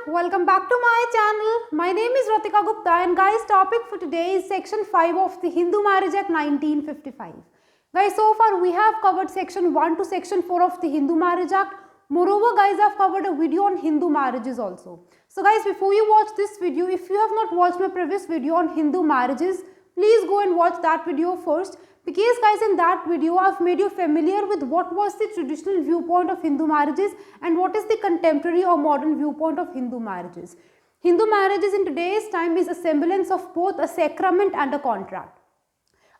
welcome back to my channel. My name is Ratika Gupta and guys, topic for today is section 5 of the Hindu Marriage Act 1955. Guys, so far we have covered section 1 to section 4 of the Hindu Marriage Act. Moreover guys, I've covered a video on Hindu marriages also. So guys, before you watch this video, if you have not watched my previous video on Hindu marriages, please go and watch that video first. Because guys, in that video I've made you familiar with what was the traditional viewpoint of Hindu marriages and what is the contemporary or modern viewpoint of Hindu marriages. Hindu marriages in today's time is a semblance of both a sacrament and a contract.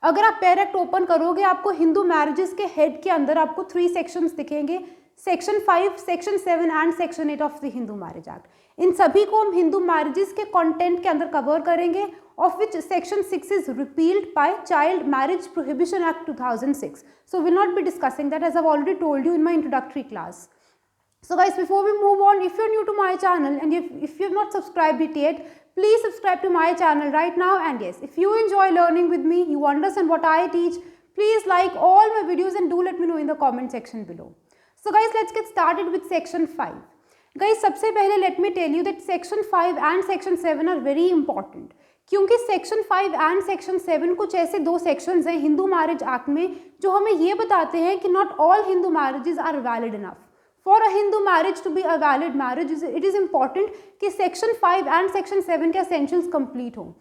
अगर आप pair act open करोगे आपको Hindu marriages के head के अंदर आपको 3 sections दिखेंगे, section 5, section 7 and section 8 of the Hindu marriage act. इन सभी को हम हिंदू मैरिजेस के कंटेंट के अंदर कवर करेंगे, of which section 6 is repealed by Child Marriage Prohibition Act 2006. So we'll not be discussing that, as I've already told you in my introductory class. So guys, before we move on, if you're new to my channel and if you've not subscribed it yet, please subscribe to my channel right now. And yes, if you enjoy learning with me, you understand what I teach, please like all my videos and do let me know in the comment section below. So guys, let's get started with section 5. Guys, सबसे पहले let me tell you that section 5 and section 7 are very important. क्योंकि section 5 and section 7 कुछ ऐसे 2 sections हैं Hindu marriage act में जो हमें ये बताते हैं कि not all Hindu marriages are valid enough. For a Hindu marriage to be a valid marriage it is important कि सेक्शन 5 एंड सेक्शन 7 के एसेंशियल्स कंप्लीट हों.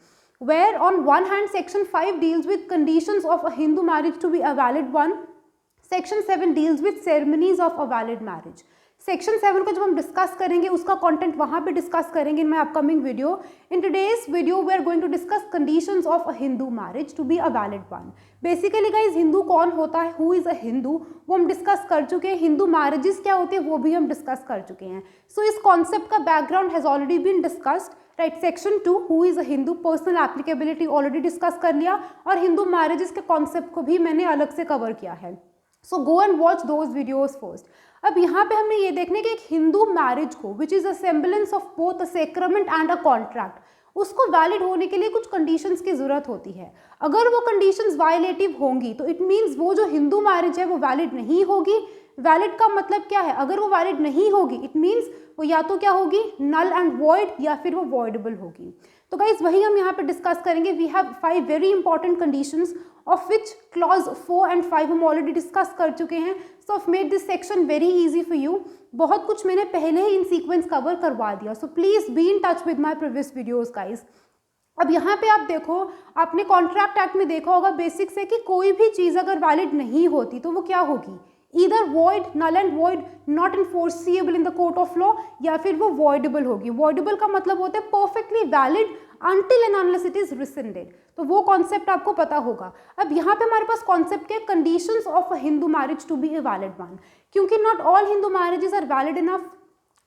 Where on one hand section 5 deals with conditions of a Hindu marriage to be a valid one, section 7 deals with ceremonies of a valid marriage. Section 7 को जब हम discuss करेंगे उसका content वहाँ पे discuss करेंगे in my upcoming video. In today's video we are going to discuss conditions of a Hindu marriage to be a valid one. Basically guys Hindu कौन होता है, हु इज़ अ हिंदू, वो हम डिस्कस कर चुके हैं. हिंदू मैरिजेस क्या होती है वो भी हम डिस्कस कर चुके हैं. सो इस कॉन्सेप्ट का background has already been discussed. Right, section 2 who is a Hindu, personal applicability already discuss कर लिया और हिंदू मैरिजेस के कॉन्सेप्ट को भी मैंने अलग से कवर किया है. So go and watch those videos first. अब यहाँ पे हमें ये देखने कि एक हिंदू मैरिज को which is a semblance of both a sacrament and a contract, उसको वैलिड होने के लिए कुछ कंडीशंस की ज़रूरत होती है. अगर वो कंडीशंस वायलेटिव होंगी तो इट मीन्स वो जो हिंदू मैरिज है वो वैलिड नहीं होगी. वैलिड का मतलब क्या है, अगर वो वैलिड नहीं होगी इट मीन्स वो या तो क्या होगी, नल एंड वॉइड, या फिर वो वॉइडेबल होगी. तो गाइज वही हम यहाँ पे डिस्कस करेंगे. We have 5 very important conditions of which clause 4 and 5 हम ऑलरेडी डिस्कस कर चुके हैं. So of made this section very easy for you. बहुत कुछ मैंने पहले ही इन सीक्वेंस कवर करवा दिया. So please be in touch with my previous videos guys. अब यहाँ पे आप देखो, आपने कॉन्ट्रैक्ट एक्ट में देखा होगा बेसिक से कि कोई भी चीज़ अगर वैलिड नहीं होती तो वो क्या होगी, either void, null and void, not enforceable in the court of law, या फिर वो वॉइडेबल होगी. वॉइडेबल का मतलब होता है perfectly valid until and unless it is rescinded. तो वो कॉन्सेप्ट आपको पता होगा. अब यहाँ पे हमारे पास कॉन्सेप्ट के conditions of a Hindu marriage to be a valid one. क्योंकि not all Hindu marriages are valid enough,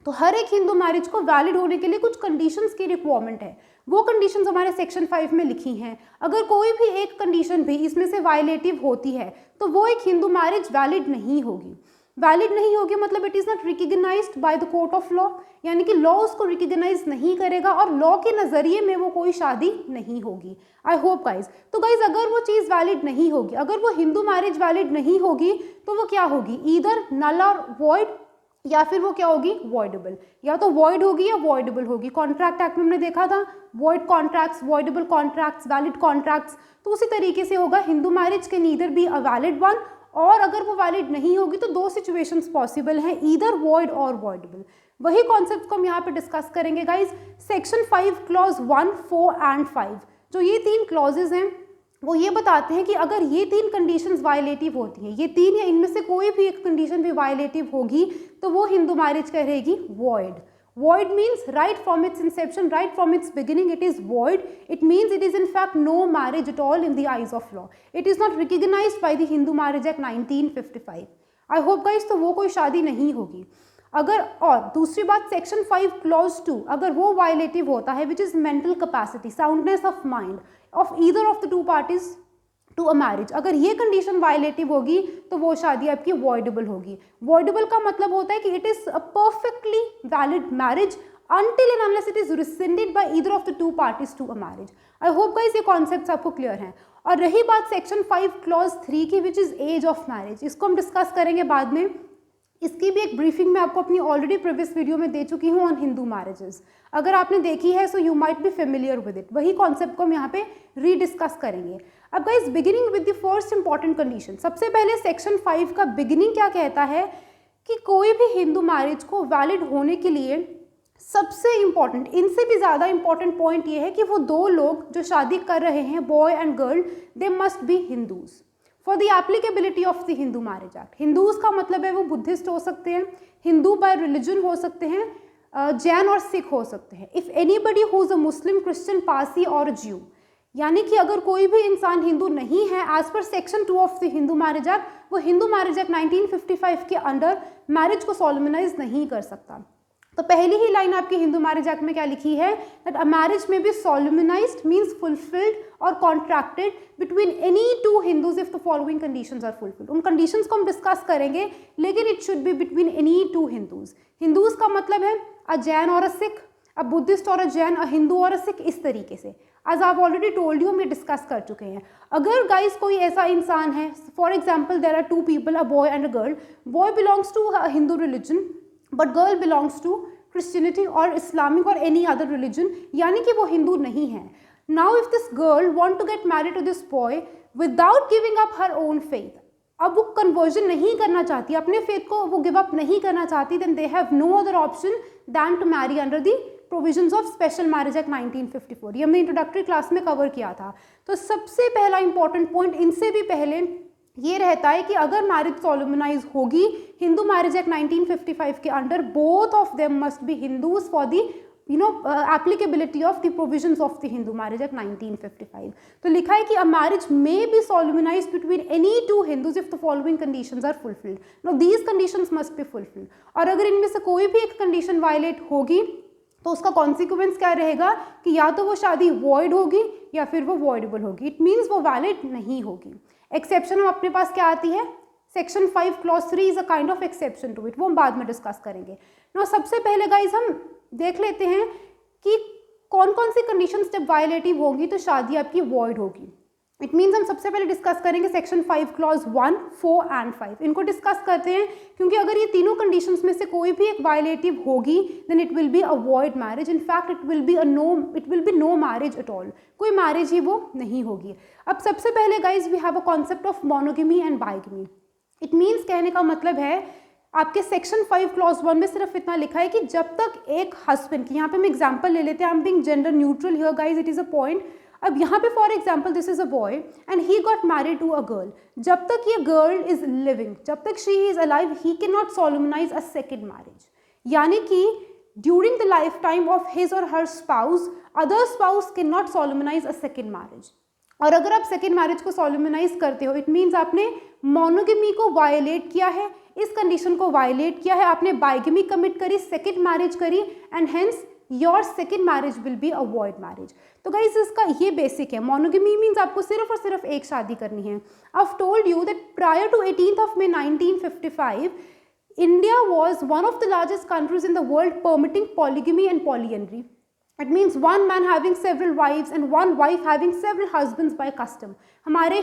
तो हर एक हिंदू मैरिज को वैलिड होने के लिए कुछ कंडीशंस की रिक्वायरमेंट है. वो कंडीशंस हमारे सेक्शन 5 में लिखी हैं. अगर कोई भी एक कंडीशन भी इसमें से वायलेटिव होती है तो वो एक हिंदू मैरिज वैलिड नहीं होगी. वैलिड नहीं होगी मतलब it is not recognised by the court of law, यानी कि लॉ उसको रिकग्नाइज नहीं करेगा और लॉ के नज़रिए में वो कोई शादी नहीं होगी. आई होप गाइज. तो गाइज अगर वो चीज़ वैलिड नहीं होगी, अगर वो हिंदू मैरिज वैलिड नहीं होगी तो वो क्या होगी, ईदर नल और वॉइड, या फिर वो क्या होगी, वॉइडेबल. या तो वॉइड होगी या वॉइडेबल होगी. कॉन्ट्रैक्ट एक्ट में हमने देखा था void contracts, voidable contracts, valid contracts. तो उसी तरीके से होगा हिंदू मैरिज के neither be a valid one, और अगर वो वैलिड नहीं होगी तो 2 सिचुएशंस पॉसिबल हैं, ईदर वॉइड और वॉइडेबल. वही कॉन्सेप्ट को हम यहाँ पे डिस्कस करेंगे गाइज. सेक्शन 5 क्लॉज 1, 4 एंड 5, जो ये 3 क्लॉजेज हैं वो ये बताते हैं कि अगर ये 3 कंडीशंस वायलेटिव होती हैं, ये 3 या इनमें से कोई भी एक कंडीशन भी वायलेटिव होगी तो वो हिंदू मैरिज कहेगी void. Void means right from its inception, right from its beginning, it is void. It means it is in fact no marriage at all in the eyes of law. It is not recognized by the Hindu Marriage Act 1955. I hope guys, तो वो कोई शादी नहीं होगी. अगर, और दूसरी बात सेक्शन 5 क्लॉज 2 अगर वो वायलेटिव होता है which is mental capacity, soundness of mind of either of the 2 parties to a marriage, अगर ये कंडीशन वायलेटिव होगी तो वो शादी आपकी वॉइडेबल होगी. वॉइडेबल का मतलब होता है कि it is a perfectly valid marriage until and unless it is rescinded by either of the 2 parties to a marriage. I hope guys ये कॉन्सेप्ट्स आपको क्लियर हैं. और रही बात सेक्शन 5 क्लॉज 3 की which is age of marriage, इसको हम discuss करेंगे बाद में. इसकी भी एक ब्रीफिंग मैं आपको अपनी ऑलरेडी प्रीवियस वीडियो में दे चुकी हूँ ऑन हिंदू मैरिजेस। अगर आपने देखी है so you might be familiar with it. वही कॉन्सेप्ट को हम यहाँ पे रीडिस्कस करेंगे। अब guys beginning with the first important condition, सबसे पहले सेक्शन 5 का बिगिनिंग क्या कहता है कि कोई भी हिंदू मैरिज को वैलिड होने के लिए सबसे इंपॉर्टेंट, इनसे भी ज़्यादा इंपॉर्टेंट पॉइंट ये है कि वो दो लोग जो शादी कर रहे हैं, boy and girl, they must be Hindus for the applicability of the Hindu marriage act. Hindus का मतलब है वो बुद्धिस्ट हो सकते हैं, हिंदू बाय रिलीजन हो सकते हैं, जैन और सिख हो सकते हैं। If anybody who is a Muslim, Christian, Parsi और ज्यू, यानी कि अगर कोई भी इंसान हिंदू नहीं है एज पर section 2 of the Hindu marriage act, वो हिंदू मैरिज एक्ट 1955 के अंडर मैरिज को सोलमनाइज नहीं कर सकता। तो पहली ही लाइन आपकी हिंदू मैरिज एक्ट में क्या लिखी है, दैट अ मैरिज में बी सोलमनाइज्ड मीन्स फुलफिल्ड और contracted between any two Hindus if the following conditions are fulfilled. उन कंडीशंस को हम डिस्कस करेंगे, लेकिन it should be between any two Hindus. Hindus का मतलब है अ जैन और अ सिख, अ बुद्धिस्ट और अ जैन, अ हिंदू और अ सिख, इस तरीके से। As I already told you, हम ये डिस्कस कर चुके हैं। अगर गाइस कोई ऐसा इंसान है, for example there are two people, a boy and a girl, boy belongs to Hindu religion but girl belongs to Christianity और इस्लामिक और एनी अदर रिलीजन, यानी कि वो हिंदू नहीं है। Now if this girl want to get married to this boy without giving up her own faith, अब वो conversion नहीं करना चाहती, अपने फेथ को वो गिव अप नहीं करना चाहती, then they have no other option than to marry under the provisions of special marriage act 1954। ये हमने इंट्रोडक्टरी क्लास में कवर किया था। तो सबसे पहला इंपॉर्टेंट पॉइंट इनसे भी पहले ये रहता है कि अगर मैरिज सोलमनाइज होगी हिंदू मैरिज एक्ट 1955 के अंडर, both of them must be Hindus for the applicability of the provisions of the Hindu marriage act 1955। तो लिखा है कि a marriage may be solemnized between any two Hindus if the following conditions are fulfilled. No these conditions must be fulfilled. और अगर इनमें से कोई भी एक कंडीशन वायलेट होगी तो उसका कॉन्सिक्वेंस क्या रहेगा कि या तो वो शादी वॉइड होगी या फिर वो वॉइडेबल होगी। इट मीन्स वो वैलिड नहीं होगी। एक्सेप्शन हम अपने पास क्या आती है, section 5 clause 3 is a kind of exception to it, वो हम बाद में डिस्कस करेंगे। नो सबसे पहले गाइज हम देख लेते हैं कि कौन कौन सी कंडीशंस जब वायलेटिव होगी तो शादी आपकी वॉइड होगी। इट मीन्स हम सबसे पहले डिस्कस करेंगे सेक्शन 5 क्लॉज 1, 4 एंड 5। इनको डिस्कस करते हैं क्योंकि अगर ये तीनों कंडीशंस में से कोई भी एक वायलेटिव होगी then it will be a void marriage. In fact it will be no marriage at all, कोई मैरिज ही वो नहीं होगी। अब सबसे पहले guys we have a concept of monogamy and bigamy. It means कहने का मतलब है आपके सेक्शन 5 क्लॉज 1 में सिर्फ इतना लिखा है कि जब तक एक हस्बैंड की, यहाँ पे हम एग्जाम्पल ले लेते हैं, I am being gender neutral here guys, it is a point. अब यहाँ पे for example this is a boy and he got married to a girl, जब तक ये गर्ल इज लिविंग, जब तक she is alive, he can not solemnize a second marriage. यानी कि during the life time of his और her spouse, other spouse can not solemnize a second marriage. और अगर आप सेकेंड मैरिज को solemnise करते हो इट मीन्स आपने मोनोगमी को वायलेट किया है, इस कंडीशन को वायलेट किया है, आपने बाइगमी कमिट करी, सेकेंड मैरिज करी, and hence your second marriage will be a void marriage. तो गाइस इसका ये बेसिक है। मोनोगमी मीन्स आपको सिर्फ और सिर्फ एक शादी करनी है। I told you that prior to 18th of May 1955 India was one of the largest countries in the world permitting polygamy and polyandry. It means one man having several wives and one wife having several husbands by custom. हमारे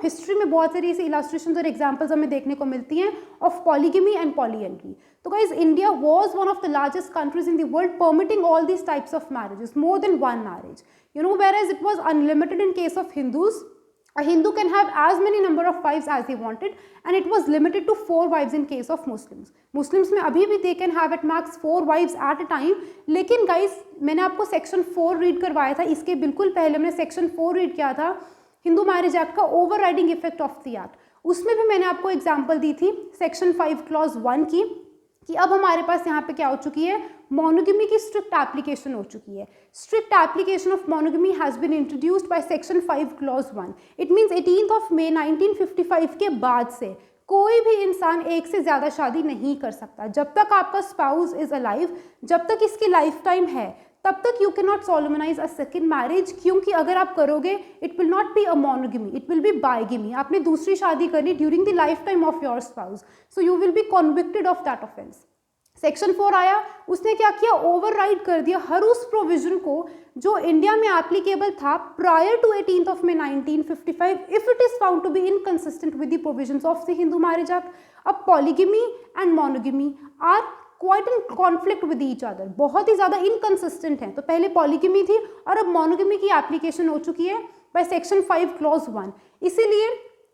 history में बहुत सारी ऐसी illustration और examples हमें देखने को मिलती हैं ऑफ पॉलीगमी एंड पॉलीएंड्री। तो guys India was one of the largest countries in the world permitting all these types of marriages, more than one marriage. Whereas it was unlimited in case of Hindus. A Hindu can have as many number of wives as he wanted and it was limited to 4 wives in case of Muslims. Muslims में अभी भी they can have at max 4 wives at a time. लेकिन guys मैंने आपको section 4 read करवाया था, इसके बिल्कुल पहले हमने सेक्शन 4 रीड किया था हिंदू मैरिज एक्ट का over riding effect of the act. उसमें भी मैंने आपको एग्जाम्पल दी थी सेक्शन 5 क्लॉज 1 की कि अब हमारे पास यहाँ पे क्या हो चुकी है, मोनोगमी की स्ट्रिक्ट एप्लीकेशन हो चुकी है। Strict application of monogamy has been introduced by section 5 clause 1। It means 18th of May 1955 के बाद से कोई भी इंसान एक से ज़्यादा शादी नहीं कर सकता। जब तक आपका स्पाउस इज अलाइव, जब तक इसकी लाइफ टाइम है, तब तक you can not solemnize a second marriage, क्योंकि अगर आप करोगे it will not be a monogamy, it will B bigamy. आपने दूसरी शादी करनी during the life time of your spouse, so you will be convicted of that offence. Section 4 आया, उसने क्या किया, ओवरराइड कर दिया हर उस प्रोविजन को जो इंडिया में एप्लीकेबल था prior to 18th of May 1955 if it is found to be inconsistent with the provisions of the Hindu marriage act. अब polygamy and monogamy are quite in conflict with each other, बहुत ही ज़्यादा inconsistent है। तो पहले polygamy थी और अब मोनोगमी की एप्लीकेशन हो चुकी है बाय सेक्शन 5 क्लॉज 1, इसीलिए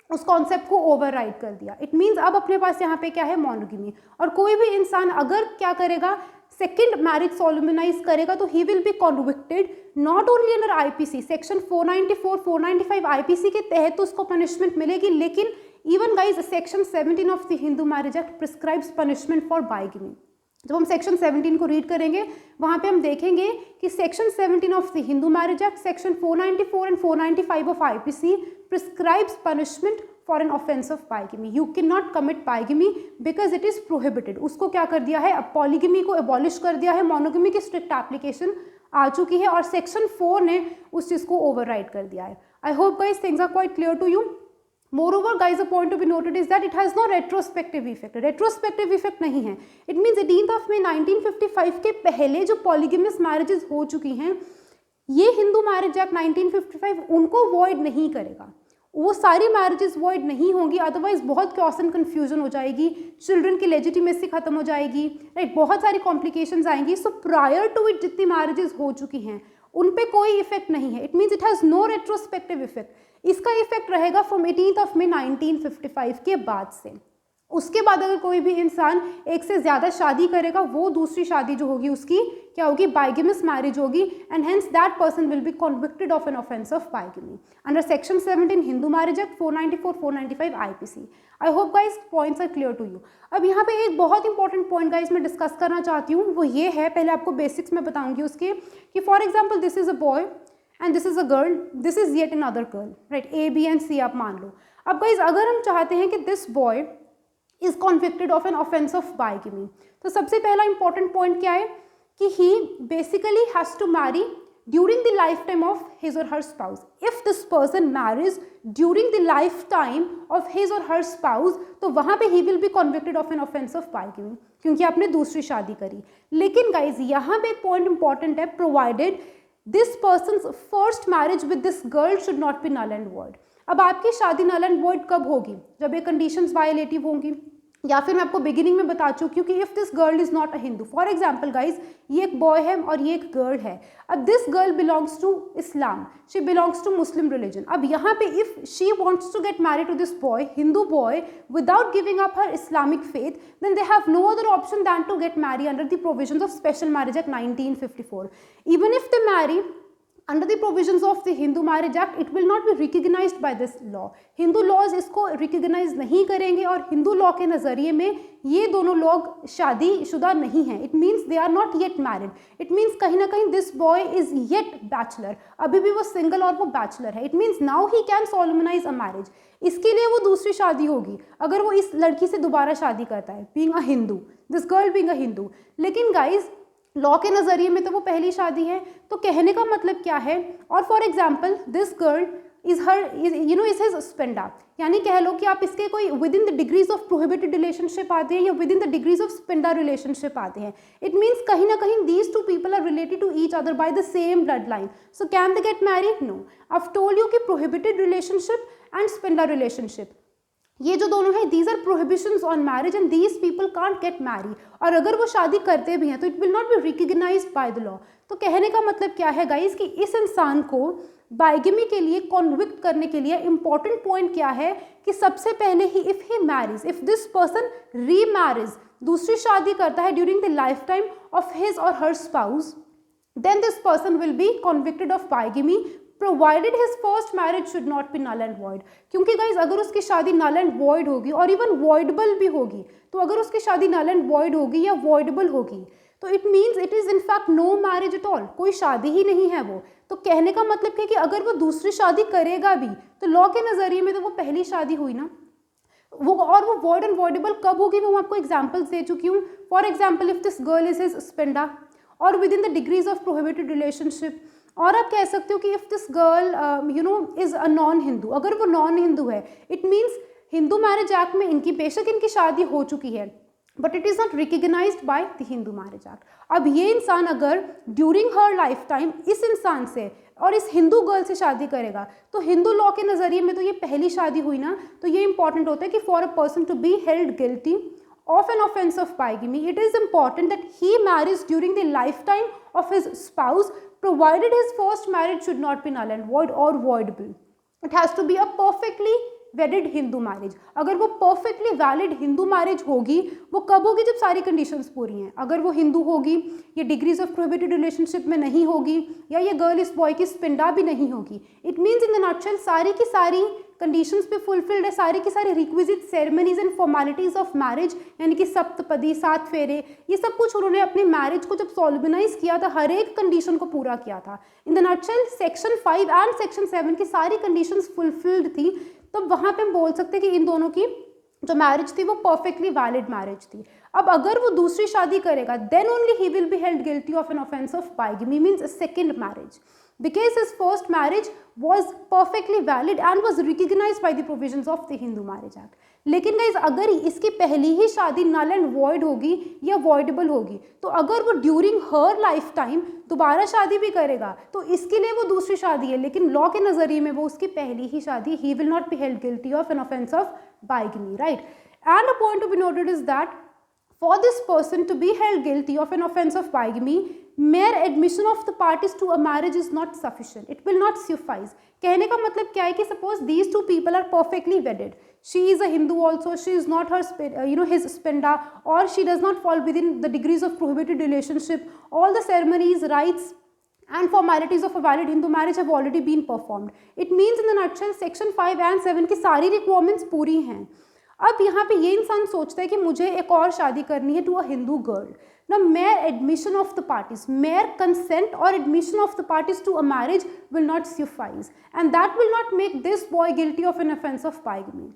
उस कॉन्सेप्ट को ओवरराइड कर दिया। इट मीन्स अब अपने पास यहाँ पे क्या है, मोनोगमी। और कोई भी इंसान अगर क्या करेगा, सेकेंड मैरिज सोलुमनाइज करेगा तो ही will be convicted not only under IPC section 494 495 IPC के तहत तो उसको पनिशमेंट मिलेगी, लेकिन even guys section 17 of the Hindu marriage act prescribes punishment for bigamy. जब हम सेक्शन 17 को रीड करेंगे वहाँ पे हम देखेंगे कि section 17 of the Hindu marriage act, section 494 and 495 of IPC prescribes punishment for an offence of bigamy. You can not commit bigamy because it is prohibited. उसको क्या कर दिया है, अब पॉलीगमी को एबॉलिश कर दिया है, मोनोगमी की स्ट्रिक्ट एप्लीकेशन आ चुकी है और सेक्शन 4 ने उस चीज़ को ओवरराइड कर दिया है। I hope guys things are quite clear to you. Moreover, guys, a point to be noted is that it has no retrospective effect. Retrospective effect नहीं है। It means 18th of May 1955 के पहले जो polygamous marriages हो चुकी हैं, ये Hindu marriage act 1955 उनको void नहीं करेगा। वो सारी मैरिजेस void नहीं होंगी, अदरवाइज बहुत क्रॉस एंड कन्फ्यूजन हो जाएगी, चिल्ड्रन की लेजिटिमेसी खत्म हो जाएगी, राइट, बहुत सारी कॉम्प्लिकेशंस आएंगी। सो प्रायर टू इट जितनी मैरिजेस हो चुकी हैं उन पे कोई इफेक्ट नहीं है। It means it has no retrospective effect. इसका इफेक्ट रहेगा फ्रॉम 18th of May 1955 के बाद से। उसके बाद अगर कोई भी इंसान एक से ज़्यादा शादी करेगा, वो दूसरी शादी जो होगी उसकी क्या होगी, बाइगेमस मैरिज होगी, and hence that person will be convicted of an offence of bigamy under section 17 Hindu marriage act 494 495 IPC. I hope guys points are clear to you. अब यहाँ पे एक बहुत इंपॉर्टेंट पॉइंट गाइज मैं डिस्कस करना चाहती हूँ, वो ये है, पहले आपको बेसिक्स में बताऊंगी उसके, कि for example this is a boy and this is a girl, this is yet another girl, right, A B and C आप मान लो। अब गाइज अगर हम चाहते हैं कि this boy is convicted of an offence of bigamy, तो सबसे पहला इंपॉर्टेंट पॉइंट क्या है कि he basically has to marry during the lifetime of his or her spouse. If this person marries during the lifetime of his or her spouse, तो वहाँ पे he will be convicted of an offense of bigamy, क्योंकि आपने दूसरी शादी करी। लेकिन guys यहाँ पे एक पॉइंट इंपॉर्टेंट है, provided this person's first marriage with this girl should not be null and void. अब आपकी शादी नल एंड वॉइड कब होगी, जब ये कंडीशंस वायलेटिव होंगी, या फिर मैं आपको बिगिनिंग में बता चुकी हूँ कि if this girl is not a Hindu. For example guys, ये एक बॉय है और ये एक गर्ल है। अब this girl belongs to Islam, she belongs to Muslim religion. अब यहाँ पे if she wants to get married to this boy, Hindu boy, without giving up her Islamic faith, then they have no other option than to get marry under the provisions of special marriage act 1954। Even if they marry under the provisions of the Hindu Marriage Act, it will not be recognized by this law. Hindu laws इसको recognise नहीं करेंगे और Hindu law के नज़रिए में ये दोनों लोग शादीशुदा नहीं हैं। It means they are not yet married. It means कहीं ना कहीं this boy is yet bachelor, अभी भी वो सिंगल और वो बैचलर है। It means now he can solemnise a marriage. इसके लिए वो दूसरी शादी होगी अगर वो इस लड़की से दोबारा शादी करता है, being a Hindu, this girl being a Hindu. लेकिन गाइज लॉ के नज़रिए में तो वो पहली शादी है। तो कहने का मतलब क्या है, और for example this girl is her you know is his sapinda, यानी कह लो कि आप इसके कोई within the degrees of prohibited relationship आते हैं या within the degrees of sapinda relationship आते हैं। इट मीन्स कहीं ना कहीं these two people are related to each other by the same blood line. So can they get married? No. I told you कि prohibited relationship and sapinda relationship, ये जो दोनों है, these are prohibitions on marriage and these people can't get marry. और अगर वो शादी करते भी हैं तो it will not be recognized by the law. तो कहने का मतलब क्या है गाइज कि इस इंसान को बाइगेमी के लिए कॉन्विक्ट करने के लिए इंपॉर्टेंट पॉइंट क्या है कि सबसे पहले ही if he marriage, if this person remarriage, दूसरी शादी करता है during the life time of his और her spouse, then this person will be convicted of bigamy provided his first marriage should not be null and void. क्योंकि guys अगर उसकी शादी नल and void होगी और इवन वॉइडेबल भी होगी, तो अगर उसकी शादी नल एंड वॉइड होगी या वॉइडेबल होगी तो it means it is in fact no marriage at all, कोई शादी ही नहीं है वो। तो कहने का मतलब है कि अगर वो दूसरी शादी करेगा भी तो लॉ के नज़रिए में तो वो पहली शादी हुई ना वो, और वो वॉइड एंड वॉइडेबल कब होगी वो मैं आपको एग्जाम्पल्स दे चुकी हूँ। For example if this girl is his sapinda or within the degrees of prohibited relationship, और आप कह सकते हो कि if this girl you know is a non Hindu, अगर वो नॉन हिंदू है, it means Hindu marriage act में इनकी बेशक इनकी शादी हो चुकी है but it is not recognised by the Hindu marriage act. अब ये इंसान अगर ड्यूरिंग हर लाइफ टाइम इस इंसान से और इस हिंदू गर्ल से शादी करेगा तो हिंदू लॉ के नज़रिए में तो ये पहली शादी हुई ना, तो ये इंपॉर्टेंट होता है कि for a person to be held guilty of an offense of bigamy, it is important that he marries during the lifetime of his spouse, provided his first marriage should not be null and void or voidable. It has to be a perfectly wedded Hindu marriage. अगर वो perfectly valid Hindu marriage होगी, वो कब होगी? जब सारी conditions पूरी हैं। अगर वो हिंदू होगी, ये डिग्रीज ऑफ प्रोहिबिटेड रिलेशनशिप में नहीं होगी, या ये गर्ल इस बॉय की स्पिंडा भी नहीं होगी। It means in the nutshell सारी की सारी कंडीशंस पे फुलफिल्ड है, सारी की सारी requisite ceremonies and formalities of marriage, यानी कि सप्तपदी, 7 फेरे, ये सब कुछ उन्होंने अपनी मैरिज को जब सोलमनाइज किया था हर एक कंडीशन को पूरा किया था। In the nutshell section 5 and section 7 की सारी कंडीशंस फुलफिल्ड थी, तो वहाँ पे हम बोल सकते हैं कि इन दोनों की जो मैरिज थी वो परफेक्टली वैलिड मैरिज थी। अब अगर वो दूसरी शादी करेगा, then only he will be held guilty of an offence of bigamy, means second marriage, because his first marriage was perfectly valid and was recognized by the provisions of the Hindu Marriage Act. लेकिन guys अगर इसकी पहली ही शादी नल and void होगी या voidable होगी, तो अगर वो ड्यूरिंग हर लाइफ टाइम दोबारा शादी भी करेगा तो इसके लिए वो दूसरी शादी है, लेकिन लॉ के नज़रिए में वो उसकी पहली ही शादी, he will not be held guilty of an offense of bigamy, right? And a point to be noted is that for this person to be held guilty of an offense of bigamy, mere admission of the parties to a marriage is not sufficient. It will not suffice. कहने का मतलब क्या है कि suppose these two people are perfectly wedded. She is a Hindu also. She is not her, his spinda, or she does not fall within the degrees of prohibited relationship. All the ceremonies, rites, and formalities of a valid Hindu marriage have already been performed. It means in the nutshell, section 5 and 7 की सारी requirements पूरी हैं। अब यहाँ पे ये इंसान सोचता है कि मुझे एक और शादी करनी है to a Hindu girl. Now, mere admission of the parties, mere consent or admission of the parties to a marriage will not suffice, and that will not make this boy guilty of an offense of bigamy.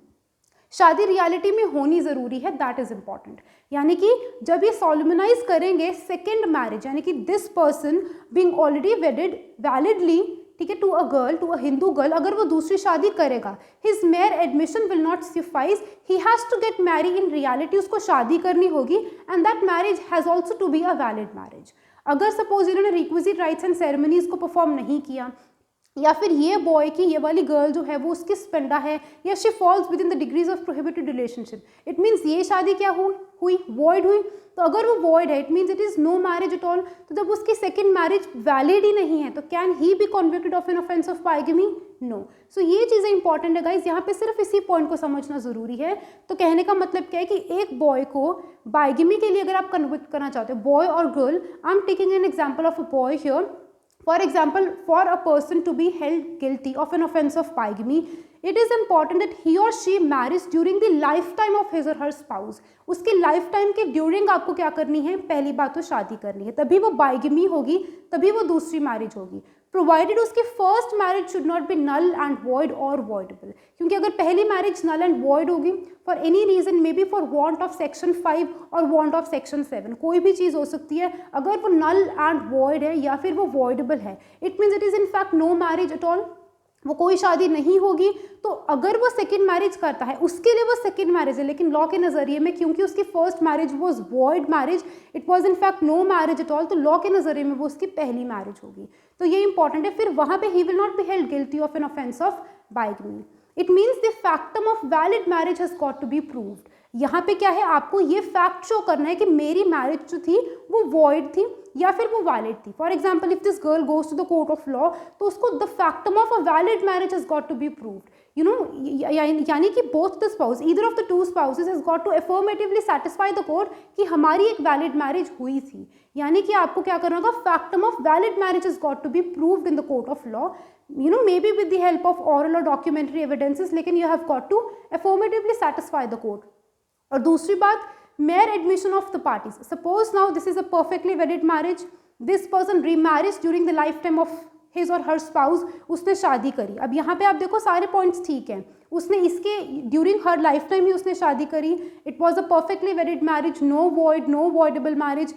शादी reality में होनी ज़रूरी है, that is important. यानी कि जब ये solemnise करेंगे सेकेंड मैरिज, यानी कि this person being already wedded validly, ठीक है, to a girl, to a Hindu girl, अगर वो दूसरी शादी करेगा, his mere admission will not suffice, he has to get marry in reality, उसको शादी करनी होगी, and that marriage has also to be a valid marriage. अगर सपोज इन्होंने रिक्विजिट राइट्स एंड सेरेमनीज को परफॉर्म नहीं किया, या फिर ये बॉय की ये वाली गर्ल जो है वो उसकी स्पेंडा है, या she falls within the degrees of prohibited relationship, it means ये शादी क्या हुई वॉइड हुई। तो अगर वो वॉइड है, it means it is no marriage at all, तो जब उसकी सेकेंड मैरिज वैलिड ही नहीं है तो can he be convicted of an offence of bigamy? No. So ये चीज़ें इंपॉर्टेंट है गाइज, यहाँ पे सिर्फ इसी पॉइंट को समझना ज़रूरी है। तो कहने का मतलब क्या है कि एक बॉय को बाइगमी के लिए अगर आप कन्विक्ट करना चाहते हो, बॉय और girl, I am taking an example of a boy here. For example, for a person to be held guilty of an offense of bigamy, it is important that he or she marries during the lifetime of his or her spouse. उसके life time के during आपको क्या करनी है? पहली बात तो शादी करनी है, तभी वो बाइगमी होगी, तभी वो दूसरी मैरिज होगी। प्रोवाइडेड उसकी first marriage should not be null and void और वॉइडेबल, क्योंकि अगर पहली मैरिज नल एंड वॉइड होगी for any reason, may be for want of section 5 और वांट ऑफ सेक्शन 7, कोई भी चीज़ हो सकती है, अगर वो नल एंड वॉइड है या फिर वो वॉइडेबल है, it means it is in fact no marriage at all, वो कोई शादी नहीं होगी। तो अगर वो सेकेंड मैरिज करता है, उसके लिए वो सेकेंड मैरिज है, लेकिन लॉ के नज़रिए में क्योंकि उसकी first marriage was void marriage, it was in fact no marriage at all, तो लॉ के नज़रिए में वो उसकी पहली मैरिज होगी। तो ये इंपॉर्टेंट है। फिर वहाँ पे he will not be held guilty of an offence of bigamy. It means the factum of valid marriage has got to be proved. यहाँ पे क्या है, आपको ये फैक्ट शो करना है कि मेरी मैरिज जो थी वो वॉइड थी या फिर वो वैलिड थी। For example, if this girl goes to the court of law, तो उसको the factum of a valid marriage has got to be proved, यानी कि both the spouse, either of the two spouses has got to affirmatively satisfy the court कि हमारी एक valid marriage हुई थी। यानी कि आपको क्या करना होगा, factum of valid marriage has got to be proved in the court of law, maybe with the help of oral or documentary evidences, लेकिन you have got to affirmatively satisfy the court. और दूसरी बात, mere admission of the parties. Suppose now this is a perfectly wedded marriage, this person remarries during the lifetime of his or her spouse, उसने शादी करी। अब यहाँ पे आप देखो सारे पॉइंट्स ठीक हैं, उसने इसके ड्यूरिंग हर लाइफ टाइम ही उसने शादी करी, it was a perfectly wedded marriage, no void, no voidable marriage.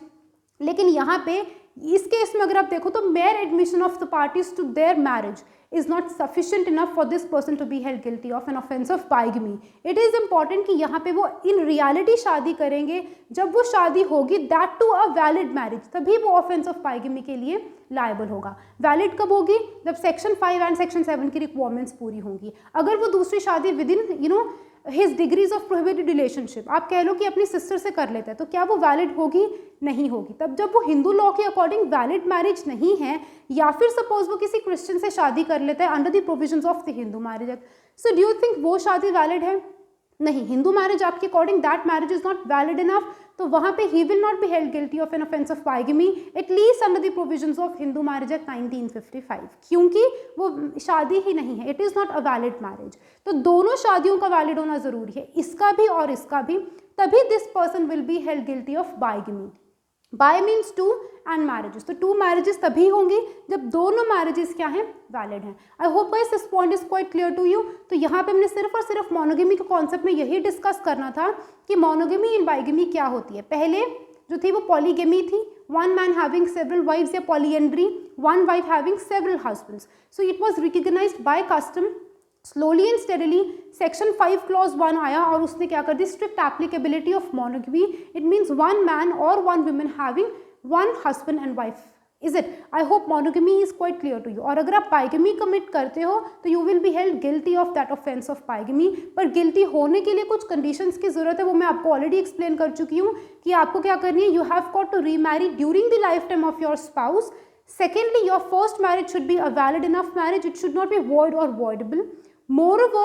लेकिन यहाँ पे इस केस में अगर आप देखो तो mere admission of the parties to their marriage is not sufficient enough for this person to be held guilty of an offense of bigamy. It is important कि यहाँ पे वो in reality शादी करेंगे, जब वो शादी होगी that to a valid marriage, तभी वो offense of bigamy के लिए liable होगा. Valid कब होगी? जब सेक्शन 5 एंड सेक्शन 7 की रिक्वायरमेंट्स पूरी होंगी. अगर वो दूसरी शादी with in his degrees of prohibited relationship, आप कह लो कि अपनी सिस्टर से कर लेता है, तो क्या वो वैलिड होगी? नहीं होगी. तब जब वो हिंदू लॉ के अकॉर्डिंग वैलिड मैरिज नहीं है, या फिर सपोज वो किसी क्रिश्चियन से शादी कर लेता है under the provisions of the Hindu marriage act, so do you think वो शादी वैलिड है? नहीं. हिंदू मैरिज एक्ट के according that marriage is not valid enough, तो वहां पे he will not be held guilty of an offence of bigamy at least under the provisions of Hindu marriage act 1955, क्योंकि वो शादी ही नहीं है. It is not a valid marriage. तो दोनों शादियों का वैलिड होना जरूरी है, इसका भी और इसका भी, तभी this person will be held guilty of bigamy. Bi means two and marriages, तो टू मैरिजेस तभी होंगी जब दोनों मैरिजेस क्या हैं? वैलिड हैं. I hope guys this point is quite clear to you. तो यहाँ पे हमने सिर्फ और सिर्फ मोनोगेमी के कॉन्सेप्ट में यही डिस्कस करना था कि मोनोगेमी इन बाइगेमी क्या होती है. पहले जो थी वो पॉलीगेमी थी, one man having several wifes, या polyandry, one wife having several husbands. So it was recognized by custom. Slowly and steadily section 5 clause 1 आया और उसने क्या कर दी? Strict applicability of monogamy. It means one man और one women having one husband and wife. Is it? I hope monogamy is quite clear to you. और अगर आप बाइगेमी कमिट करते हो तो you will be held guilty of that offence of bigamy. पर guilty होने के लिए कुछ कंडीशंस की जरूरत है, वो मैं आपको ऑलरेडी एक्सप्लेन कर चुकी हूँ कि आपको क्या करनी है. You have got to remarry during the life time of your spouse. Secondly, your first marriage should be a valid enough marriage. It should not be void or voidable. Moreover,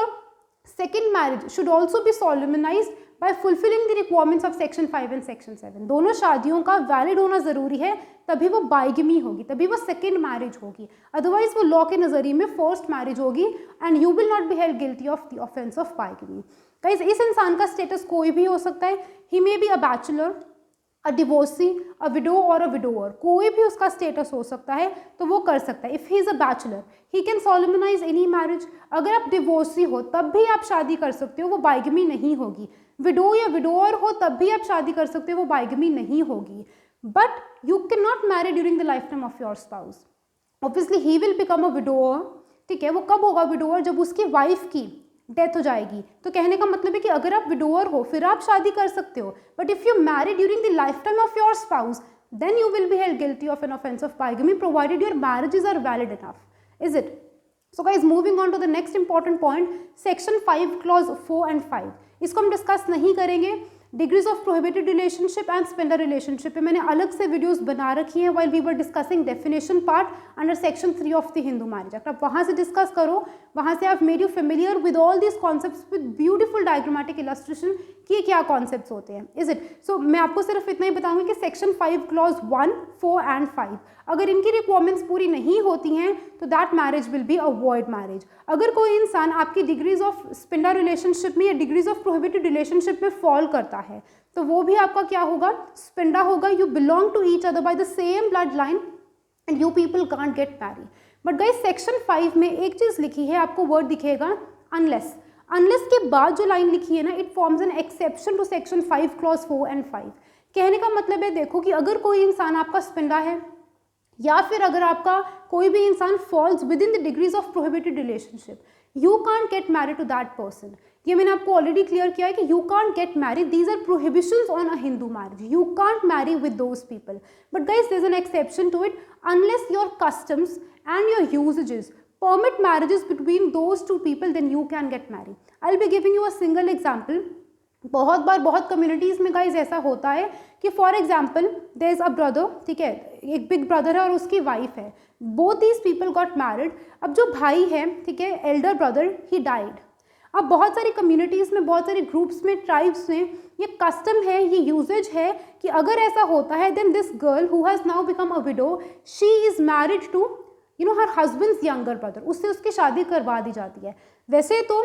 second marriage should also be solemnized by fulfilling the requirements of section 5 and section 7. दोनों शादियों का valid होना जरूरी है, तभी वो bigamy होगी, तभी वो सेकेंड मैरिज होगी. अदरवाइज वो लॉ के नजरिए में फर्स्ट मैरिज होगी and you will not be held guilty of the offence of bigamy. Guys, इस इंसान का स्टेटस कोई भी हो सकता है. He may be a bachelor, a divorcee, a widow or a widower, कोई भी उसका स्टेटस हो सकता है, तो वो कर सकता है. If he is a bachelor he can solemnise any marriage. अगर आप डिवोर्सी हो तब भी आप शादी कर सकते हो, वो बाइगमी नहीं होगी. विडो या विडोअर हो तब भी आप शादी कर सकते हो, वो बाइगमी नहीं होगी. But you can not marry during the life time of your spouse. Obviously he will become a widower. ठीक है, वो कब होगा विडोअर? जब उसकी वाइफ की डेथ हो जाएगी. तो कहने का मतलब है कि अगर आप विडोअर हो फिर आप शादी कर सकते हो, but if you Mary during the life time of your spouse then you will be held guilty of an offense of bigamy provided your marriages are valid enough. Is it? So guys, moving on to the next important point, section 5 clause 4 and 5. इसको हम discuss नहीं करेंगे. Degrees of prohibited relationship and sapinda relationship पे मैंने अलग से videos बना रखी हैं while we were discussing definition part under section 3 of the Hindu marriage act. आप वहाँ से डिस्कस करो, वहाँ से आप made you familiar with all this concepts with beautiful diagrammatic illustration कि क्या कॉन्सेप्ट्स होते हैं. Is it? सो मैं आपको सिर्फ इतना ही बताऊंगी कि सेक्शन 5 क्लॉज 1, 4 एंड 5 अगर इनकी रिक्वायरमेंट्स पूरी नहीं होती हैं तो that marriage will be a void marriage. अगर कोई इंसान आपकी डिग्रीज ऑफ स्पेंडर रिलेशनशिप में या डिग्रीज ऑफ प्रोहिबिटेड रिलेशनशिप में फॉल करता है तो वो भी आपका क्या होगा? स्पेंडा होगा. You belong to each other by the same blood line and you people can't get marry. But guys, section 5 में एक चीज लिखी है, आपको वर्ड दिखेगा अनलेस. अनलेस के बाद जो लाइन लिखी है ना, it forms an exception to section 5 clause 4 and 5. कहने का मतलब है, देखो कि अगर कोई इंसान आपका स्पेंडा है या फिर अगर आपका कोई भी इंसान falls within the degrees of prohibited relationship, you can't get married to that person. ये मैंने आपको ऑलरेडी क्लियर किया है कि you can't get married. These are prohibitions on a Hindu marriage. You can't marry with those people. But guys, there is an exception to it. Unless your customs and your usages permit marriages between those two people, then you can get married. I'll be giving you a single example. बहुत बार बहुत communities में guys ऐसा होता है कि for example there is a brother, ठीक है, एक बिग ब्रदर है और उसकी वाइफ है. Both these people got married. अब जो भाई है, ठीक है, एल्डर ब्रदर, ही डाइड. अब बहुत सारी कम्युनिटीज़ में, बहुत सारे ग्रुप्स में, ट्राइब्स में ये कस्टम है, ये यूजेज है कि अगर ऐसा होता है then this girl who has now become a widow, she is married to her husband's younger brother. उससे उसकी शादी करवा दी जाती है. वैसे तो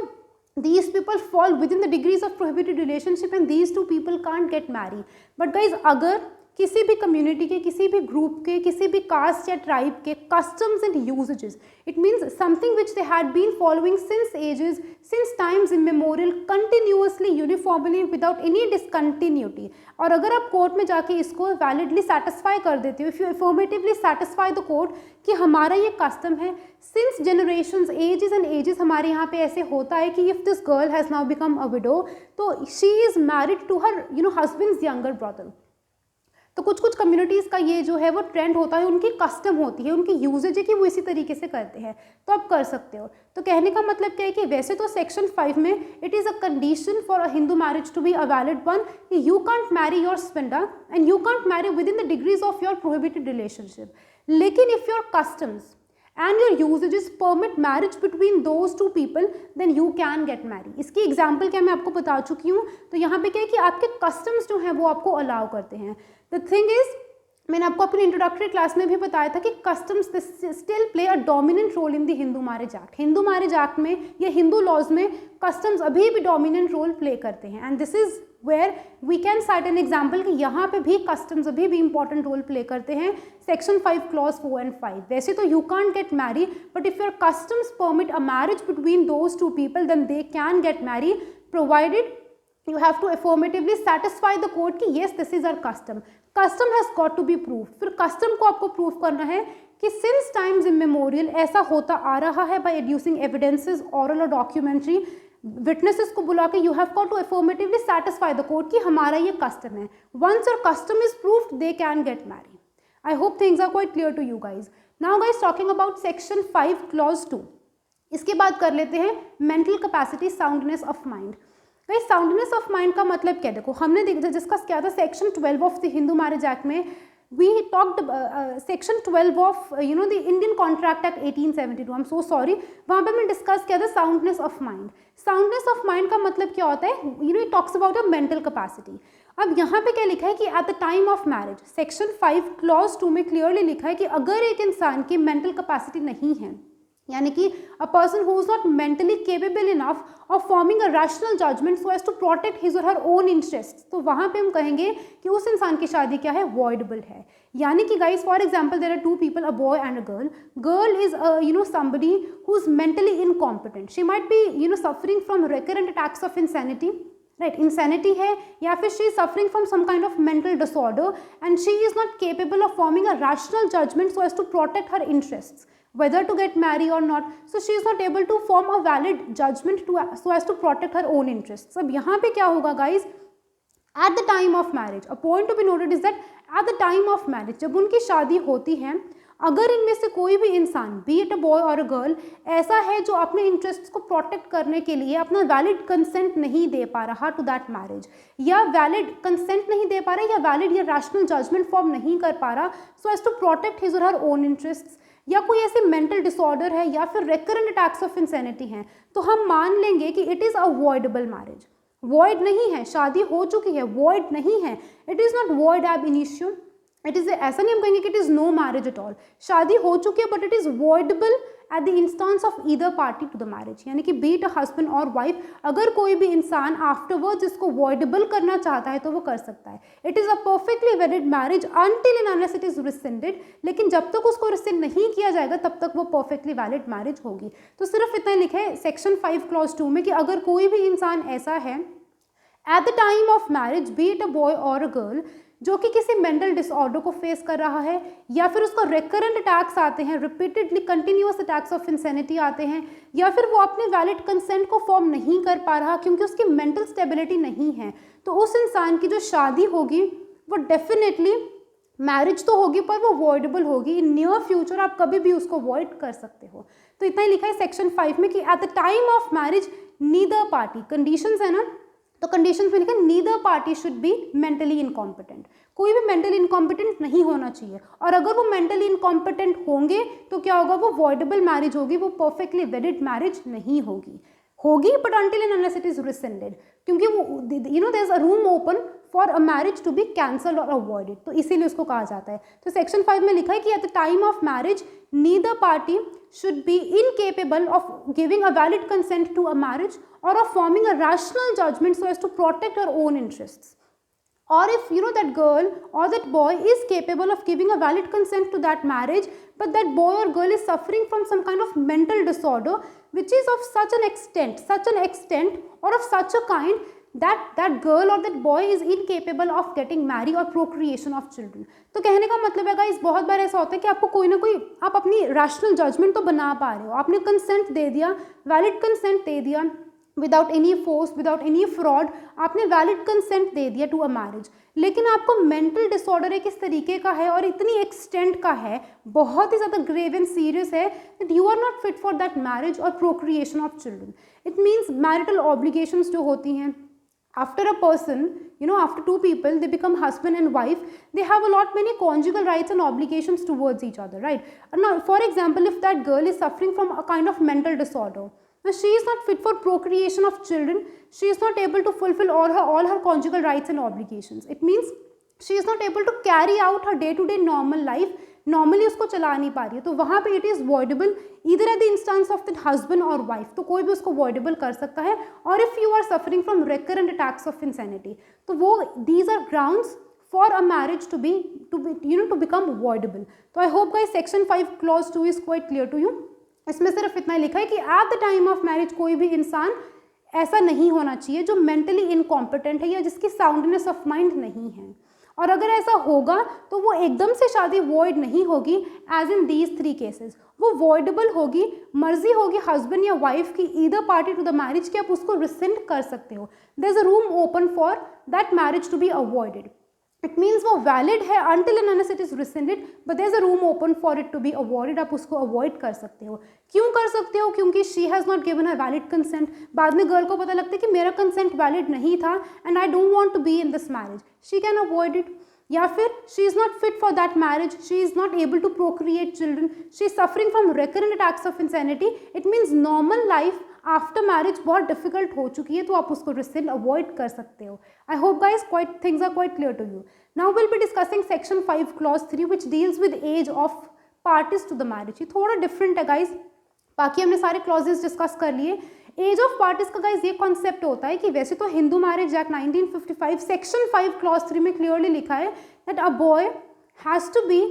these people fall within the degrees of prohibited relationship and these two people can't get married. But guys, अगर किसी भी कम्युनिटी के, किसी भी ग्रुप के, किसी भी कास्ट या ट्राइब के customs and usages. It means something which they had been following since ages, since times immemorial, continuously, uniformly, without any discontinuity. और अगर आप कोर्ट में जाके इसको वैलिडली सेटिस्फाई कर देते हो, if you affirmatively satisfy the court कि हमारा ये कस्टम है since generations, ages and ages, हमारे यहाँ पे ऐसे होता है कि if this girl has now become a widow, तो she is married to her husband's younger brother. तो कुछ कुछ कम्युनिटीज़ का ये जो है वो ट्रेंड होता है, उनकी कस्टम होती है, उनकी यूजेज है कि वो इसी तरीके से करते हैं, तो आप कर सकते हो. तो कहने का मतलब क्या है कि वैसे तो सेक्शन 5 में it is a condition for a Hindu marriage to be a valid one कि you can't marry your sapinda and you can't marry within the degrees of your prohibited relationship. लेकिन if your customs and your usages permit marriage between those two people, then you can get married. इसकी example क्या मैं आपको बता चुकी हूँ. तो यहाँ पे क्या है कि आपके कस्टम्स जो हैं वो आपको अलाउ करते हैं. द थिंग इज, मैंने आपको अपनी इंट्रोडक्टरी क्लास में भी बताया था कि customs still play a dominant role in the Hindu marriage act. Hindu marriage act में या हिंदू लॉज में कस्टम्स अभी भी डोमिनेंट रोल प्ले करते हैं. And this is where we can cite an example कि यहाँ पे भी कस्टम्स अभी भी इंपॉर्टेंट रोल प्ले करते हैं. Section 5 clause 4 and 5. वैसे तो you can't get marry, but if your customs permit a marriage between those two people, then they can get marry, provided you have to affirmatively satisfy the court कि yes this is our custom. Custom has got to be proved. फिर custom को आपको prove करना है कि since times immemorial ऐसा होता आ रहा है by adducing evidences, oral और documentary, witnesses को बुला के you have got to affirmatively satisfy the court कि हमारा ये custom है. Once your custom is proved, they can get married. I hope things are quite clear to you guys. Now guys, talking about section 5 clause 2. इसके बाद कर लेते हैं mental capacity, soundness of mind. भाई साउंडनेस ऑफ माइंड का मतलब क्या, देखो हमने डिस्कस किया था section 12 of the Hindu marriage act में. We talked section 12 of the Indian contract act 1872. I am so sorry, वहाँ पे मैंने डिस्कस किया था soundness of mind. Soundness of mind का मतलब क्या होता है, it talks about a mental capacity. अब यहाँ पे क्या लिखा है कि at the time of marriage, section 5 clause 2 में क्लियरली लिखा है कि अगर एक इंसान की मेंटल कैपेसिटी नहीं है, यानी कि a person who is not mentally capable enough of forming a rational judgement so as to protect his और हर ओन इंटरेस्ट, तो वहाँ पे हम कहेंगे कि उस इंसान की शादी क्या है, वॉइडेबल है. यानी कि guys for example there are two people, a boy and a girl. Girl is somebody who is mentally incompetent. She might be suffering from recurrent attacks of insanity, right? Insanity है, या फिर she is suffering from some kind of mental disorder and she is not capable of forming a rational judgment so as to protect her interests, whether to get married or not. So she is not able to form a valid judgment so as to protect her own interests. अब यहाँ पे क्या होगा guys, at the time of marriage, a point to be noted is that at the time of marriage, जब उनकी शादी होती है, अगर इनमें से कोई भी इंसान, बी इट अ बॉय और अ गर्ल, ऐसा है जो अपने इंटरेस्ट्स को प्रोटेक्ट करने के लिए अपना वैलिड कंसेंट नहीं दे पा रहा टू दैट मैरिज, या वैलिड कंसेंट नहीं दे पा रहा, या वैलिड या रैशनल जजमेंट फॉर्म नहीं कर पा रहा so as to protect his और हर ओन इंटरेस्ट्स, या कोई ऐसी मेंटल डिसऑर्डर है या फिर रेकरेंट अटैक्स ऑफ इंसैनिटी हैं, तो हम मान लेंगे कि it is a voidable marriage. Void नहीं है, शादी हो चुकी है, वॉइड नहीं है. It is not void ab initio. It is, ऐसा नहीं हम कहेंगे कि it is no marriage at all. शादी हो चुकी है but it is voidable at the instance of either party to the marriage, यानी कि बीट अ हस्बैंड और वाइफ, अगर कोई भी इंसान आफ्टरवर्ड्स इसको वॉइडेबल करना चाहता है तो वो कर सकता है. It is a perfectly valid marriage until and unless it is rescinded. लेकिन जब तक उसको रिसेंड नहीं किया जाएगा तब तक वो परफेक्टली वैलिड मैरिज होगी. तो सिर्फ इतना लिखा है सेक्शन 5 क्लॉज 2 में कि अगर कोई भी इंसान ऐसा है eight the time of marriage, B it a boy और अ गर्ल, जो कि किसी मेंटल डिसऑर्डर को फेस कर रहा है, या फिर उसको रेकरेंट अटैक्स आते हैं, repeatedly continuous attacks of insanity आते हैं, या फिर वो अपने वैलिड कंसेंट को फॉर्म नहीं कर पा रहा क्योंकि उसकी मेंटल स्टेबिलिटी नहीं है, तो उस इंसान की जो शादी होगी वो डेफिनेटली मैरिज तो होगी पर वो वॉइडेबल होगी. इन नियर फ्यूचर आप कभी भी उसको वॉइड कर सकते हो. तो इतना ही लिखा है सेक्शन 5 में कि at the time of marriage neither party, conditions है ना, तो कंडीशंस में लिखा neither party should be mentally incompetent. कोई भी मेंटली इनकॉम्पिटेंट नहीं होना चाहिए, और अगर वो मेंटली इनकॉम्पिटेंट होंगे तो क्या होगा, वो वॉइडेबल मैरिज होगी, वो परफेक्टली वैलिड मैरिज नहीं होगी. But until and unless it is rescinded, क्योंकि वो there is a room open for a marriage to be cancelled or avoided, तो इसीलिए उसको कहा जाता है. तो सेक्शन 5 में लिखा है कि at the time of marriage neither party should be incapable of giving a valid consent to a marriage or of forming a rational judgment so as to protect her own interests. or if that girl or that boy is capable of giving a valid consent to that marriage, but that boy or girl is suffering from some kind of mental disorder which is of such an extent or of such a kind that that girl or that boy is incapable of getting married or procreation of children. तो कहने का मतलब है guys, बहुत बार ऐसा होता है कि आपको कोई ना कोई, आप अपनी रैशनल जजमेंट तो बना पा रहे हो, आपने कंसेंट दे दिया, वैलिड कंसेंट दे दिया, without any force, without any fraud, आपने वैलिड कंसेंट दे दिया टू अ मैरिज, लेकिन आपको मेंटल डिसऑर्डर एक इस तरीके का है और इतनी एक्सटेंट का है, बहुत ही ज़्यादा ग्रेव एंड सीरियस है, that you are not fit for that marriage और procreation of children. It means marital obligations जो होती हैं, after a person, after two people, they become husband and wife, they have a lot many conjugal rights and obligations towards each other, right? Now, for example, if that girl is suffering from a kind of mental disorder, now she is not fit for procreation of children, she is not able to fulfill all her conjugal rights and obligations. It means she is not able to carry out her day-to-day normal life, normally उसको चला नहीं पा रही है, तो वहाँ पे it is voidable either at the instance of the husband और वाइफ, तो कोई भी उसको वॉइडेबल कर सकता है. और if you are suffering from recurrent attacks of insanity, तो वो these are grounds for a marriage to become voidable. तो I hope guys section 5 clause 2 is quite clear to you. इसमें सिर्फ इतना लिखा है कि at the time of marriage कोई भी इंसान ऐसा नहीं होना चाहिए जो मेंटली इनकॉम्पिटेंट है या जिसकी साउंडनेस ऑफ माइंड नहीं है, और अगर ऐसा होगा तो वो एकदम से शादी वॉइड नहीं होगी. एज इन दीज 3 केसेस वो वॉइडेबल होगी, मर्जी होगी हस्बैंड या वाइफ की, either party to the marriage, कि आप उसको रिसेंड कर सकते हो. There is a room open for that marriage to be avoided. It means वो वैलिड है until and unless it is rescinded, but there is a room open for it to be avoided. आप उसको avoid कर सकते हो. क्यों कर सकते हो? क्योंकि she has not given her valid consent. बाद में गर्ल को पता लगता है कि मेरा कंसेंट वैलिड नहीं था and I don't want to be in this marriage, she can avoid it. या फिर she is not fit for that marriage, she is not able to procreate children, she is suffering from recurrent attacks of insanity. It means normal life after marriage बहुत difficult हो चुकी है, तो आप उसको resend avoid कर सकते हो. I hope guys things are quite clear to you. Now will be discussing section 5 clause 3 which deals with age of parties to the marriage. ये थोड़ा डिफरेंट है गाइज, बाकी हमने सारे क्लॉजेज डिस्कस कर लिए. एज ऑफ पार्टीज का guys ये कॉन्सेप्ट होता है कि वैसे तो Hindu marriage act 1955 section 5 clause 3 में क्लियरली लिखा है that a boy has to be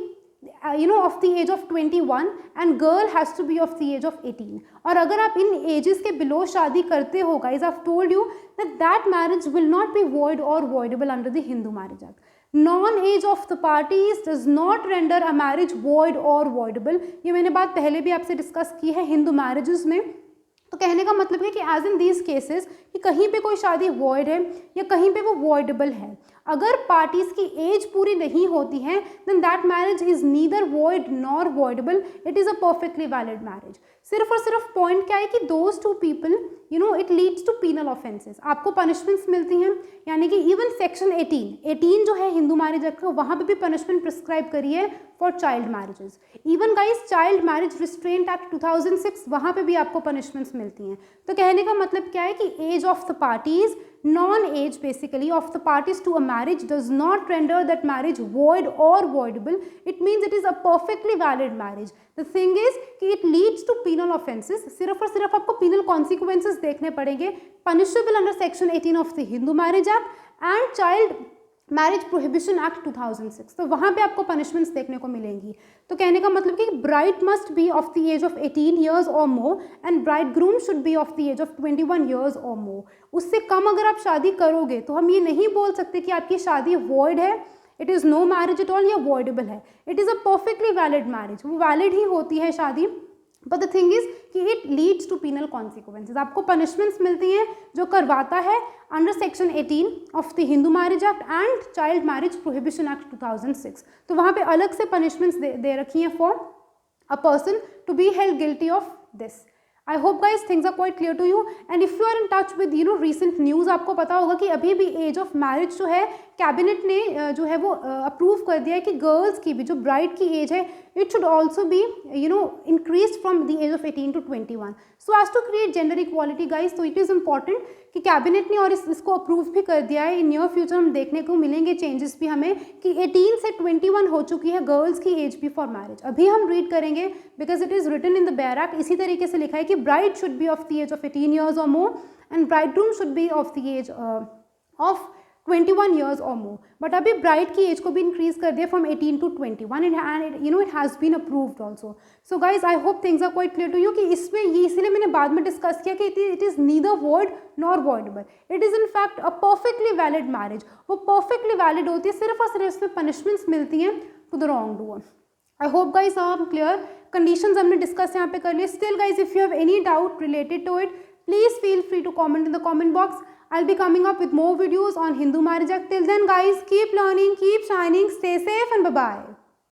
of the age of 21 and girl has to be of the age of 18. और अगर आप इन एजेस के बिलो शादी करते हो guys, I have told you that marriage will not be void और voidable under the Hindu marriage act. Non-age of the parties does not render a marriage void or voidable. ये मैंने बात पहले भी आपसे डिस्कस की है हिंदू मैरिजेस में. तो कहने का मतलब है कि एज इन दीज केसेस कि कहीं पे कोई शादी वॉइड है या कहीं पे वो वॉइडेबल है, अगर पार्टीज की एज पूरी नहीं होती है then that marriage is neither void nor voidable, it is a perfectly valid marriage. सिर्फ और सिर्फ पॉइंट क्या है कि those two people it leads to penal offences, आपको पनिशमेंट्स मिलती हैं. यानी कि इवन सेक्शन 18 जो है हिंदू मैरिज एक्ट का, वहाँ पे भी पनिशमेंट प्रिस्क्राइब करी है for child marriages. Even guys child marriage restraint act 2006, वहाँ पे भी आपको पनिशमेंट्स मिलती हैं. तो कहने का मतलब क्या है कि age of the parties, non-age basically of the parties to a marriage does not render that marriage void or voidable. It means it is a perfectly valid marriage. The thing is कि it leads to penal offenses. सिर्फ और सिर्फ आपको penal consequences देखने पड़ेंगे, punishable under section 18 of the Hindu Marriage Act and Child marriage prohibition act 2006. तो वहाँ पे आपको पनिशमेंट्स देखने को मिलेंगी. तो कहने का मतलब कि bride must be of the age of 18 years और more and bride groom should be of the age of 21 years और मोर. उससे कम अगर आप शादी करोगे तो हम ये नहीं बोल सकते कि आपकी शादी वॉइड है, it is no marriage at all या वॉइडेबल है. It is a perfectly valid marriage, वो वैलिड ही होती है शादी. बट द थिंग इज कि it leads to penal consequences, आपको पनिशमेंट्स मिलती हैं जो करवाता है under section 18 of the Hindu marriage act and child marriage prohibition act 2006. तो वहाँ पे अलग से पनिशमेंट्स दे रखी हैं for a person to be held guilty of this. I hope guys things are quite clear to you. And if you are in touch with recent news, आपको पता होगा कि अभी भी एज ऑफ मैरिज जो है कैबिनेट ने जो है वो अप्रूव कर दिया है कि गर्ल्स की भी जो ब्राइड की एज है it should also be increase from the age of 18 to 21 so as to create gender equality guys. तो इट इज़ इंपॉर्टेंट कि कैबिनेट ने और इसको अप्रूव भी कर दिया है. इन नियर फ्यूचर हम देखने को मिलेंगे चेंजेस भी हमें कि 18 से 21 हो चुकी है गर्ल्स की एज भी फॉर मैरिज. अभी हम रीड करेंगे because it is written in the bare act. इसी तरीके से लिखा है कि bride should be of the age of 18 years और more and bridegroom should be of the age of 21 years or more. But अभी ब्राइड की एज को भी इंक्रीज कर दिया from 18 to 21 and you know it has been approved also. So guys I hope things are quite clear to you कि इसमें ये इसीलिए मैंने बाद में डिस्कस किया कि it is neither void nor voidable. It is in fact a perfectly valid marriage. वो परफेक्टली वैलिड होती है, सिर्फ और सिर्फ इसमें पनिशमेंट्स मिलती हैं to the wrong doer. I hope guys I am clear. Conditions हमने डिस्कस यहाँ पे कर लिए. Still guys if you have any doubt related to it, please feel free to comment in the comment box. I'll be coming up with more videos on Hindu Marriage Act. Till then guys, keep learning, keep shining, stay safe and bye bye.